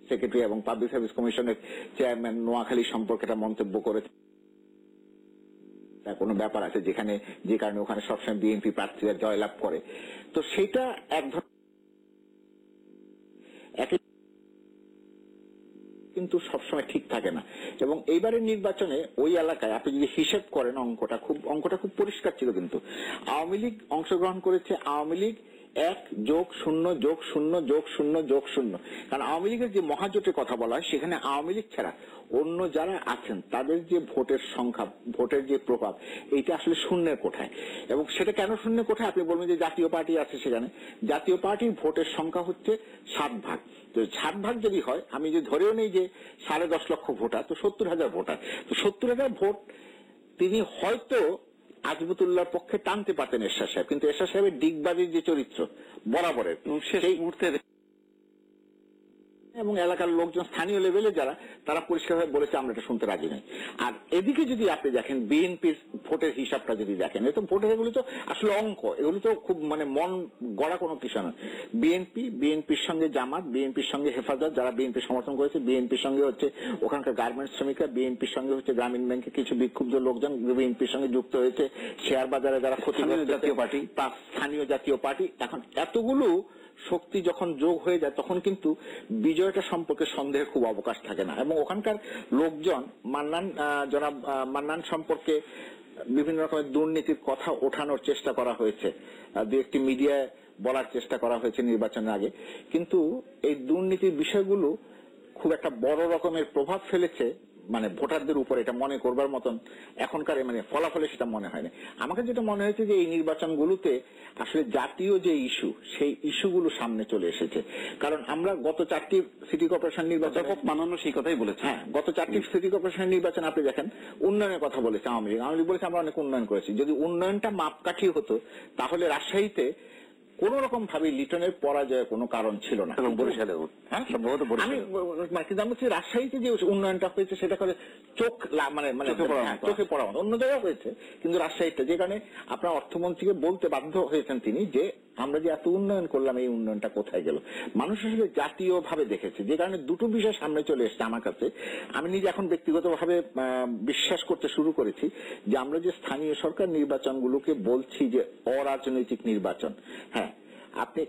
Secretary এবং public service কমিশনের chairman Noakhali সম্পর্কে একটা মন্তব্য করেছে, কোনো ব্যাপার আছে যেখানে যে কারণে ওখানে সবসময় বিএনপি প্রার্থীরা জয়লাভ করে। তো সেটা এক ধরনের কিন্তু সবসময় ঠিক থাকে না। এবং এইবারের নির্বাচনে ওই এলাকায় আপনি যদি হিসেব করেন অঙ্কটা খুব পরিষ্কার ছিল। কিন্তু আওয়ামী লীগ অংশগ্রহণ করেছে, আওয়ামী লীগ 1+0+0+0+0, কারণ আওয়ামী লীগের যে মহাজোটের কথা বলা হয় সেখানে আওয়ামী লীগ ছাড়া অন্য যারা আছেন তাদের যে ভোটের সংখ্যা, ভোটের যে প্রভাব, এইটা আসলে শূন্যের কোঠায়। এবং সেটা কেন শূন্যের কোঠায়? আপনি বলবেন যে জাতীয় পার্টি আছে, সেখানে জাতীয় পার্টির ভোটের সংখ্যা হচ্ছে 7 ভাগ। তো 7 ভাগ যদি হয়, আমি যদি ধরেও নেই যে 10.5 লক্ষ ভোটার, তো 70,000 ভোটার, তো 70,000 ভোট তিনি হয়তো আজমতুল্লাহর পক্ষে টানতে পারতেন এরশাদ সাহেব, কিন্তু এরশাদ সাহেবের ডিগবাজির যে চরিত্র বরাবরের, সেই মুহূর্তে এবং এলাকার লোকজন স্থানীয় লেভেলে যারা, তারা পরিষ্কারভাবে বলেছে আমরা এটা শুনতে রাজি নই। আর এদিকে যদি আপনি দেখেন বিএনপির ভোটের হিসাবটা যদি দেখেন, এ তো ভোটের এগুলো তো আসলে অঙ্ক, এগুলো তো খুব মন গড়া কোনো কিছু নয়। বিএনপির সঙ্গে জামাত, বিএনপির সঙ্গে হেফাজত যারা বিএনপি সমর্থন করেছে, বিএনপির সঙ্গে হচ্ছে ওখানকার গার্মেন্টস শ্রমিকরা, বিএনপির সঙ্গে হচ্ছে গ্রামীণ ব্যাংকের কিছু বিক্ষুব্ধ লোকজন বিএনপির সঙ্গে যুক্ত হয়েছে, শেয়ার বাজারে যারা ক্ষতিগ্রস্ত জাতীয় পার্টি, তা স্থানীয় জাতীয় পার্টি। এখন এতগুলো শক্তি যখন যোগ হয়ে যায় তখন কিন্তু বিজয়টা সম্পর্কে সন্দেহের খুব অবকাশ থাকে না। এবং ওখানকার লোকজন জনাব মান্নান সম্পর্কে বিভিন্ন রকমের দুর্নীতির কথা ওঠানোর চেষ্টা করা হয়েছে, দু একটি মিডিয়ায় বলার চেষ্টা করা হয়েছে নির্বাচনের আগে, কিন্তু এই দুর্নীতির বিষয়গুলো খুব একটা বড় রকমের প্রভাব ফেলেছে ভোটারদের উপর, এটা মনে করবার মতন এখনকার ফলাফলে সেটা মনে হয়নি। আমাকে যেটা মনে হয়েছে যে এই নির্বাচনগুলোতে আসলে জাতীয় যে ইস্যু, সেই ইস্যুগুলো সামনে চলে এসেছে। কারণ আমরা গত 4টি সিটি কর্পোরেশন নির্বাচন মানানো সেই কথাই বলেছি। হ্যাঁ, গত 4টি সিটি কর্পোরেশন নির্বাচন আপনি দেখেন উন্নয়নের কথা বলেছে আওয়ামী লীগ বলেছে আমরা অনেক উন্নয়ন করেছি। যদি উন্নয়নটা মাপকাঠি হতো তাহলে রাজশাহীতে কোন রকম ভাবে লিটনের পরাজয়ের কোনো কারণ ছিল না। এবং বরিশালেও, হ্যাঁ সম্ভবত কিন্তু আমি বলছি রাজশাহীতে যে উন্নয়নটা হয়েছে সেটা করে চোখে পড়া অন্য জায়গায় হয়েছে, কিন্তু রাজশাহীতে, যে কারণে আপনার অর্থমন্ত্রীকে বলতে বাধ্য হয়েছেন তিনি যে আমরা যে এত উন্নয়ন করলাম এই উন্নয়নটা কোথায় গেল। মানুষ আসলে জাতীয় ভাবে দেখেছে, যে কারণে দুটো বিষয় সামনে চলে এসছে আমার কাছে। আমি নিজে এখন ব্যক্তিগতভাবে বিশ্বাস করতে শুরু করেছি যে আমরা যে স্থানীয় সরকার নির্বাচনগুলোকে বলছি যে অরাজনৈতিক নির্বাচন, হ্যাঁ আপনি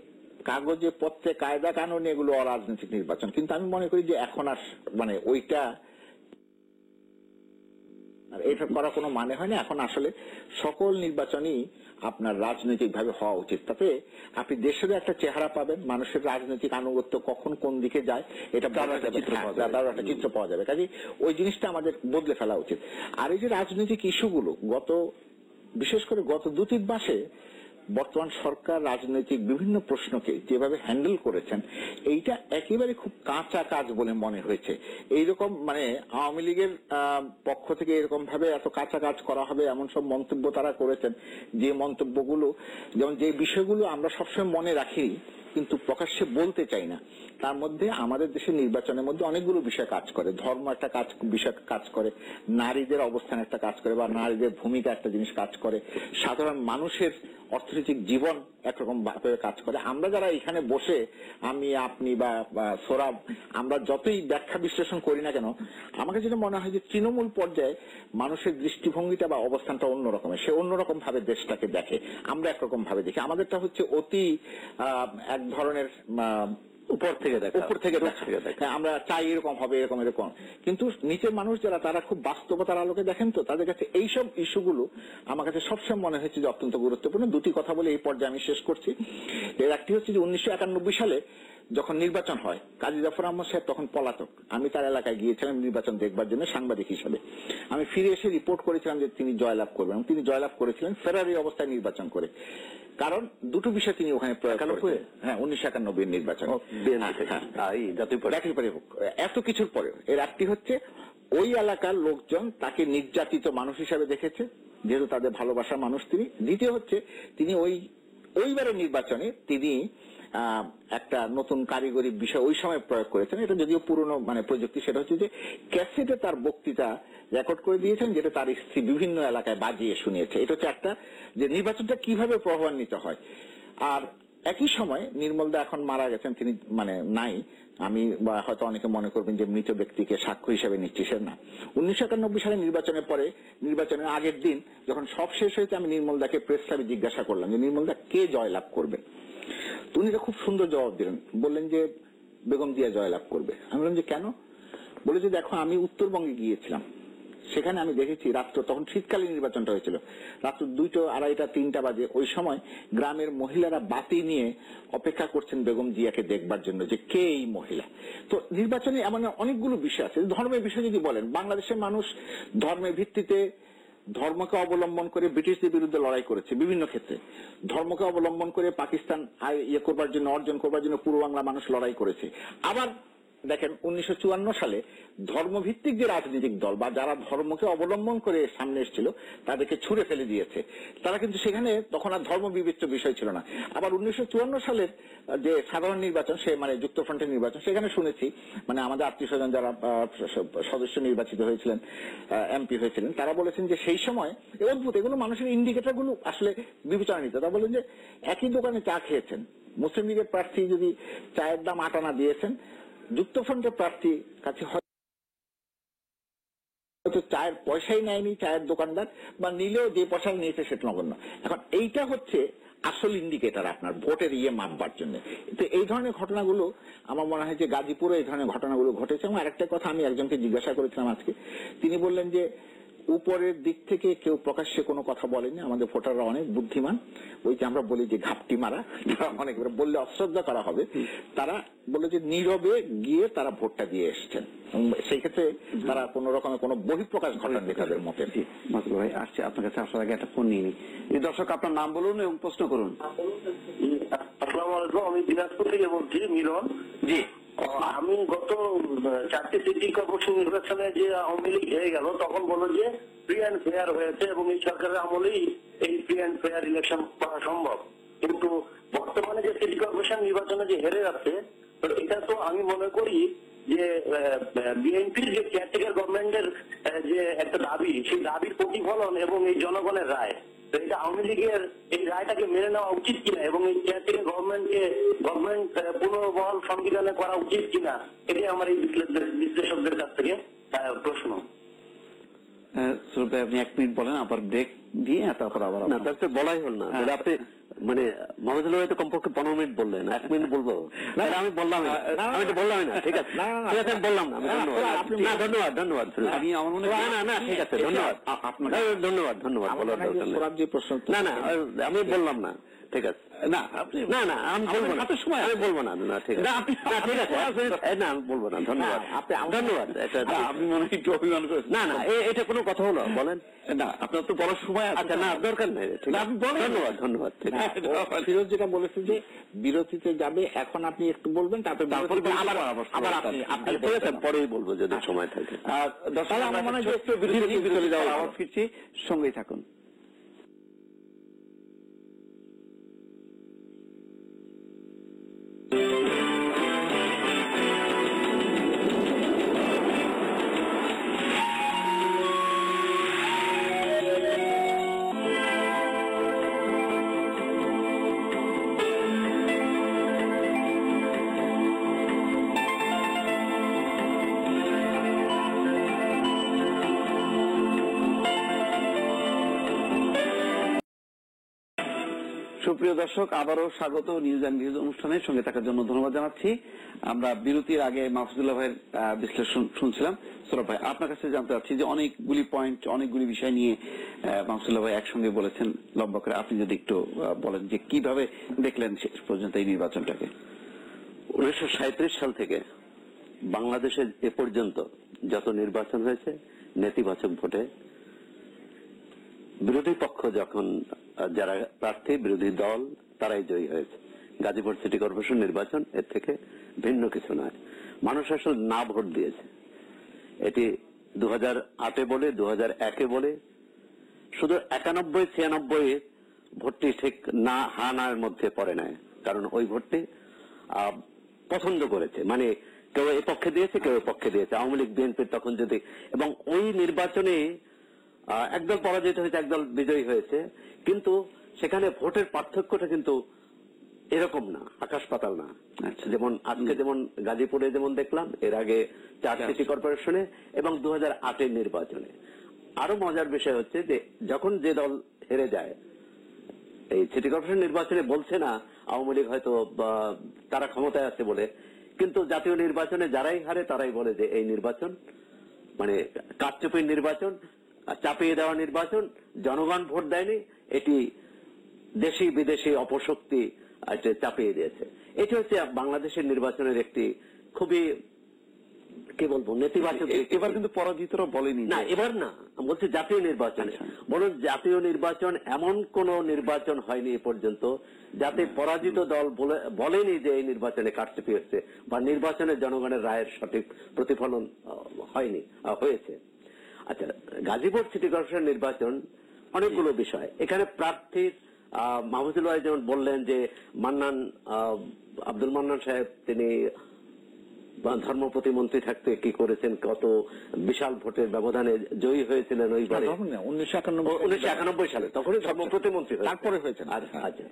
কাগজে পত্রে কায়দা কানুন এগুলো অরাজনৈতিক নির্বাচন, কিন্তু আমি মনে করি যে এখন আর ওইটা এটা করা কোনো মানে হয় না। এখন আসলে সকল নির্বাচনই আপনার রাজনৈতিক ভাবে হওয়া উচিত, তাতে আপনি দেশের একটা চেহারা পাবেন, মানুষের রাজনৈতিক আনুগত্য কখন কোন দিকে যায় এটা দারুণ একটা চিত্র পাওয়া যাবে। কাজে ওই জিনিসটা আমাদের বদলে ফেলা উচিত। আর এই যে রাজনৈতিক ইস্যুগুলো বিশেষ করে গত 2-3 মাসে বর্তমান সরকার রাজনৈতিক বিভিন্ন প্রশ্নকে যেভাবে হ্যান্ডেল করেছেন, এইটা একেবারে খুব কাঁচা কাজ বলে মনে হয়েছে। এইরকম আওয়ামী লীগের পক্ষ থেকে এরকম ভাবে এত কাঁচা কাজ করা হবে এমন সব মন্তব্য তারা করেছেন, যে মন্তব্যগুলো, যেমন যে বিষয়গুলো আমরা সবসময় মনে রাখি কিন্তু প্রকাশ্যে বলতে চাই না, তার মধ্যে আমাদের দেশের নির্বাচনের মধ্যে অনেকগুলো বিষয় কাজ করে। ধর্ম একটা বিষয় কাজ করে, নারীদের অবস্থান একটা কাজ করে, বা নারীদের ভূমিকা একটা জিনিস কাজ করে, সাধারণ মানুষের অর্থনৈতিক জীবন একরকম ভাবে কাজ করে। আমরা যারা এখানে বসে, আমি আপনি বা সোরাব, আমরা যতই ব্যাখ্যা বিশ্লেষণ করি না কেন, আমাকে যেটা মনে হয় যে তৃণমূল পর্যায়ে মানুষের দৃষ্টিভঙ্গিটা বা অবস্থানটা অন্যরকমের, সে অন্যরকম ভাবে দেশটাকে দেখে, আমরা একরকম ভাবে দেখি। আমাদেরটা হচ্ছে অতি এক ধরনের উপর থেকে দেখা, আমরা চাই এরকম হবে, এরকম, কিন্তু নিচের মানুষ যারা, তারা খুব বাস্তবতার আলোকে দেখেন। তো তাদের কাছে এইসব ইস্যুগুলো আমার কাছে সবসময় মনে হয়েছে যে অত্যন্ত গুরুত্বপূর্ণ। 2টি কথা বলে এই পর্যায়ে আমি শেষ করছি। এর একটি হচ্ছে যে 1991 সালে যখন নির্বাচন হয়, কাজী জাফর আহমদ সাহেব তখন পলাতক। আমি তার এলাকায় গিয়েছিলাম নির্বাচন দেখবার জন্য সাংবাদিক হিসাবে। আমি ফিরে এসে রিপোর্ট করেছিলাম যে তিনি জয়লাভ করবেন, এবং তিনি জয়লাভ করেছিলেন ফেরারি অবস্থায় নির্বাচন করে। কারণ দুটো বিষয় তিনি ওখানে প্রয়োগ করেছেন। হ্যাঁ, 1991 নির্বাচন এত কিছুর পরে। এর একটি হচ্ছে ওই এলাকার লোকজন তাকে নির্যাতিত মানুষ হিসাবে দেখেছে, যেহেতু তাদের ভালোবাসার মানুষ তিনি। দ্বিতীয় হচ্ছে তিনি ওইবারের নির্বাচনে তিনি একটা নতুন কারিগরি বিষয় ওই সময় প্রয়োগ করেছেন। এটা যদিও পুরনো প্রযুক্তি, সেটা হচ্ছে যে ক্যাসেটে তার বক্তৃতা রেকর্ড করে দিয়েছেন, যেটা তার স্ত্রী বিভিন্ন এলাকায় বাজিয়ে শুনিয়েছে। এটা হচ্ছে একটা, যে নির্বাচনটা কিভাবে প্রভাবান্বিত হয়। আর একই সময় নির্মল দা এখন মারা গেছেন, তিনি মানে নাই, আমি বা হয়তো অনেকে মনে করবেন যে মৃত ব্যক্তিকে সাক্ষ্য হিসেবে নিচ্ছি, সে না। 1991 সালে নির্বাচনের পরে, নির্বাচনের আগের দিন যখন সব শেষ হয়েছে, আমি নির্মল দাকে প্রেস ক্লাবে জিজ্ঞাসা করলাম যে নির্মল দা কে জয়লাভ করবে। তো উনি খুব সুন্দর জবাব দিলেন, বললেন যে বেগম জিয়া জয়লাভ করবে। আমি বললাম যে কেন? বলে যে দেখো, আমি উত্তরবঙ্গে গিয়েছিলাম, সেখানে আমি দেখেছি রাত্র, তখন শীতকালে নির্বাচনটা হয়েছিল, রাত্র 2টা, 2:30, 3টা বাজে, ওই সময় গ্রামের মহিলারা বাতি নিয়ে অপেক্ষা করছেন বেগম জিয়াকে দেখবার জন্য যে কে এই মহিলা। তো নির্বাচনে এমন অনেকগুলো বিষয় আছে। ধর্মের বিষয় যদি বলেন, বাংলাদেশের মানুষ ধর্মের ভিত্তিতে, ধর্মকে অবলম্বন করে ব্রিটিশদের বিরুদ্ধে লড়াই করেছে বিভিন্ন ক্ষেত্রে, ধর্মকে অবলম্বন করে পাকিস্তান করবার জন্য, অর্জন করবার জন্য পূর্ব বাংলা মানুষ লড়াই করেছে। আবার দেখেন 1954 সালে ধর্মভিত্তিক যে রাজনৈতিক দল বা যারা ধর্মকে অবলম্বন করে সামনে এসেছিল তাদেরকে ছুঁড়ে ফেলে দিয়েছে, তারা কিন্তু সেখানে তখন আর ধর্ম বিবেচ্য বিষয় ছিল না। আবার 1954 সালের যে সাধারণ নির্বাচন, সে মানে যুক্তফ্রন্টের নির্বাচন, সেখানে শুনেছি মানে আমাদের আত্মীয় স্বজন যারা সদস্য নির্বাচিত হয়েছিলেন, এমপি হয়েছিলেন, তারা বলেছেন যে সেই সময় অদ্ভুত এগুলো মানুষের ইন্ডিকেটর গুলো আসলে বিবেচনা নিতে। তারা বলেন যে একই দোকানে চা খেয়েছেন, মুসলিম লীগের প্রার্থী যদি চায়ের দাম 8 আনা দিয়েছেন, যুক্তফ্রন্টের প্রার্থী কাছে হয়তো চায়ের পয়সাই নেয়নি চায়ের দোকানদার, বা নিলেও যে পয়সা নিয়েছে সেটা নগণ্য। এখন এইটা হচ্ছে আসল ইন্ডিকেটর আপনার ভোটের মাপবার জন্য। তো এই ধরনের ঘটনাগুলো আমার মনে হয় যে গাজীপুরে এই ধরনের ঘটনাগুলো ঘটেছে। এবং আরেকটা কথা আমি একজনকে জিজ্ঞাসা করেছিলাম আজকে, তিনি বললেন যে উপরের দিক থেকে কেউ প্রকাশ্যে কোনো কথা বলেনি, আমাদের ভোটাররা অনেক বুদ্ধিমান, ওই যে আমরা বলি যে ঘাপটি মারা, অনেক বললে অশ্রদ্ধা করা হবে, তারা বলে যে নীরবে গিয়ে তারা ভোটটা দিয়ে এসছেন, সেই ক্ষেত্রে তারা কোন রকমের কোনো বহিঃপ্রকাশ ঘটাননি তাদের মতে। মাসুদ ভাই আসছে আপনার কাছে, আসার আগে একটা ফোন নিয়ে নিই। দর্শক আপনার নাম বলুন এবং প্রশ্ন করুন। আসসালামু আলাইকুম, আমি দিনাজপুর থেকে বলছি, মিলন। জি, আমি গত 4টে সিটি কর্পোরেশন নির্বাচনে যে আওয়ামী লীগ হেরে গেল, তখন বলল যে ফ্রি অ্যান্ড ফেয়ার হয়েছে এবং এই সরকারের আমলেই এই ফ্রি অ্যান্ড ফেয়ার ইলেকশন করা সম্ভব। কিন্তু বর্তমানে যে সিটি কর্পোরেশন নির্বাচনে যে হেরে যাচ্ছে, এটা তো আমি মনে করি যে বিএনপির যে কেয়ারটেকার গভর্নমেন্টের যে একটা দাবি, সেই দাবির প্রতিফলন এবং এই জনগণের রায়। এটা আওয়ামী লীগের এই রায়টাকে মেনে নেওয়া উচিত কিনা এবং এই কেয়ারটেকার গভর্নমেন্ট পুনর্বহাল সংবিধানে করা উচিত কিনা, এটাই আমার এই বিশ্লেষকদের কাছ থেকে প্রশ্ন। আপনি 1 মিনিট বলেন, আবার ব্রেক দিয়ে তারপর আবার। না, তার তো বলাই হল না, আপনি মানে মহাজুল ভাই তো কমপক্ষে 15 মিনিট বললেন, 1 মিনিট বলবো। আমি বললাম, আমি তো বললামই না, ঠিক আছে, ঠিক আছে, বললাম না, ধন্যবাদ, ধন্যবাদ। আমি আমার মনে হয় না, ঠিক আছে, ধন্যবাদ, ধন্যবাদ, ধন্যবাদ বলার দরকার নেই। না না, আমি বললাম না, ঠিক আছে, না আপনি, না না আমি বলবো না, সময় আমি বলবো না, না ঠিক আছে, ঠিক আছে, না আমি বলবো না, ধন্যবাদ, ধন্যবাদ। আপনি মনে হয় একটু অভিমান করেছেন। না না, এটা কোনো কথা হলো, বলেন না, আপনার তো বলার সময় আছে। না, দরকার নেই, ঠিক আছে, আপনি বলেন। ধন্যবাদ, ধন্যবাদ। ফিরোজ যেটা বলেছেন যে বিরতিতে যাবে, এখন আপনি একটু বলবেন, তারপর আবার আপনি ঠিক আছে, পরেই বলবো যদি সময় থাকে। দর্শক আমার মনে হয় যে একটু বিরতি চলে যাওয়া, আবার ফিরছি, সঙ্গেই থাকুন। সুপ্রিয় দর্শক, আবারও স্বাগত নিউজ অ্যান্ড ভিউজ অনুষ্ঠানের সঙ্গে থাকার জন্য ধন্যবাদ জানাচ্ছি। আমরা বিরতির আগে মাহফুজুল্লাহ ভাইয়ের বিশ্লেষণ শুনছিলাম। সৌরভ ভাই, আপনার কাছে জানতে চাচ্ছি যে অনেকগুলি পয়েন্ট, অনেকগুলি বিষয় নিয়ে মাহফুজুল্লাহ ভাই একসঙ্গে বলেছেন লম্বা করে, আপনি যদি একটু বলেন যে কিভাবে দেখলেন শেষ পর্যন্ত এই নির্বাচনটাকে। 1937 সাল থেকে বাংলাদেশে এ পর্যন্ত যত নির্বাচন হয়েছে নেতিবাচক ভোটে বিরোধী পক্ষ যখন যারা প্রার্থী, বিরোধী দল, তারাই জয়ী হয়েছে। গাজীপুর সিটি কর্পোরেশন নির্বাচন এর থেকে ভিন্ন কিছু নয়। মানুষ আসলে না ভোট দিয়েছে। এটি 2008-এ বলে, 2001-এ বলে, শুধু 91-96 ভোটটি ঠিক না, হা না এর মধ্যে পড়ে নাই, কারণ ওই ভোটটি পছন্দ করেছে, মানে কেউ এ পক্ষে দিয়েছে, কেউ এ পক্ষে দিয়েছে, আওয়ামী লীগ, বিএনপি তখন যদি, এবং ওই নির্বাচনে একদল পরাজিত হয়েছে, একদল বিজয়ী হয়েছে, কিন্তু সেখানে ভোটের পার্থক্যটা কিন্তু এরকম না, আকাশ পাতাল না। যেমন আজকে যেমন গাজীপুরে যেমন দেখলাম, এর আগে 4 সিটি কর্পোরেশনে এবং 2008-এর নির্বাচনে। আরো মজার বিষয় হচ্ছে যে যখন যে দল হেরে যায়, এই সিটি কর্পোরেশন নির্বাচনে বলছে না আওয়ামী লীগ হয়তো তারা ক্ষমতায় আছে বলে, কিন্তু জাতীয় নির্বাচনে যারাই হারে তারাই বলে যে এই নির্বাচন মানে কারচুপির নির্বাচন, চাপিয়ে দেওয়া নির্বাচন, জনগণ ভোট দেয়নি, এটি দেশি বিদেশি অপশক্তি চাপিয়ে দিয়েছে। এটি হচ্ছে বাংলাদেশের নির্বাচনের একটি খুবই কি বলবো নেতিবাচক। এবার কিন্তু পরাজিতরা বলেনি না, এবার না, বলছি জাতীয় নির্বাচনে। বলুন জাতীয় নির্বাচন এমন কোন নির্বাচন হয়নি এ পর্যন্ত যাতে পরাজিত দল বলেনি যে এই নির্বাচনে কারচুপি হচ্ছে বা নির্বাচনে জনগণের রায়ের সঠিক প্রতিফলন হয়েছে। আচ্ছা, গাজীপুর সিটি কর্পোরেশন নির্বাচন অনেকগুলো বিষয়। এখানে প্রার্থীর মাহফুজুল ভাই যেমন বললেন যে আব্দুল মান্নান সাহেব তিনি ধর্ম প্রতিমন্ত্রী থাকতে কি করেছেন, কত বিশাল ভোটের ব্যবধানে জয়ী হয়েছিলেন ওইবারে 1991 সালে, তখনই ধর্ম প্রতিমন্ত্রী, তারপরে হয়েছেন। আচ্ছা,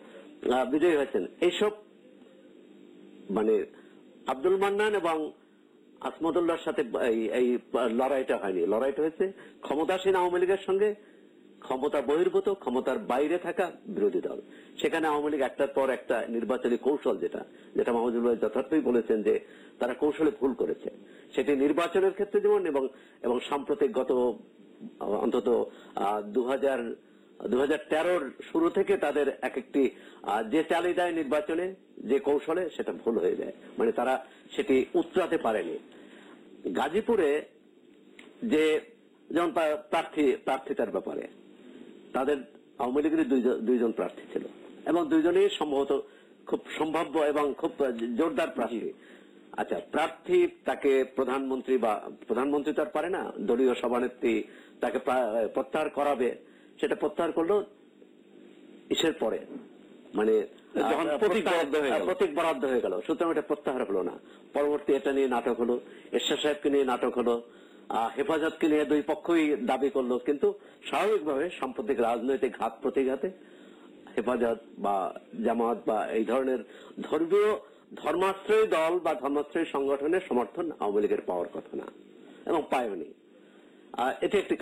বিজয়ী হয়েছেন। এইসব মানে আব্দুল মান্নান এবং আসমতুল্লাহর সাথে এই লড়াইটা হয়নি, লড়াইটা হয়েছে ক্ষমতাসীন আওয়ামী লীগের সঙ্গে ক্ষমতা বহির্ভূত, ক্ষমতার বাইরে থাকা বিরোধী দল। সেখানে আওয়ামী লীগ একটার পর একটা নির্বাচনী কৌশল, যেটা মাহমুদুল ভাই যথার্থই বলেছেন যে তারা কৌশলে ভুল করেছে, সেটি নির্বাচনের ক্ষেত্রে যেমন এবং সাম্প্রতিক গত অন্তত 2013-র শুরু থেকে তাদের এক একটি যে চালিয়ে দেয় নির্বাচনে যে কৌশলে, সেটা ভুল হয়ে যায়, মানে তারা সেটি উতরাতে পারেনি। গাজীপুরে যে যেমন প্রার্থিতার ব্যাপারে তাদের আওয়ামী লীগের দুইজন প্রার্থী ছিল এবং দুইজনেই সম্ভবত খুব সম্ভাব্য এবং খুব জোরদার প্রার্থী। আচ্ছা, প্রার্থী তাকে প্রধানমন্ত্রী তো আর পারে না, দলীয় সভানেত্রী তাকে প্রত্যাহার করাবে, সেটা প্রত্যাহার করলো ইসের পরে, মানে যখন প্রতীক বরাদ্দ হয়ে গেল, সুতরাং এটা প্রত্যাহার হলো না। পরবর্তী এটা নিয়ে নাটক হলো, এরশাদ সাহেবকে নিয়ে নাটক হলো, হেফাজতকে নিয়ে দুই পক্ষই দাবি করলো, কিন্তু স্বাভাবিকভাবে সাম্প্রতিক রাজনৈতিক ঘাত প্রতিঘাতে হেফাজত বা জামাত বা এই ধরনের ধর্মাশ্রয়ী দল বা ধর্মাশ্রয়ী সংগঠনের সমর্থন আওয়ামী লীগের পাওয়ার কথা না এবং পায়নি। এটি একটি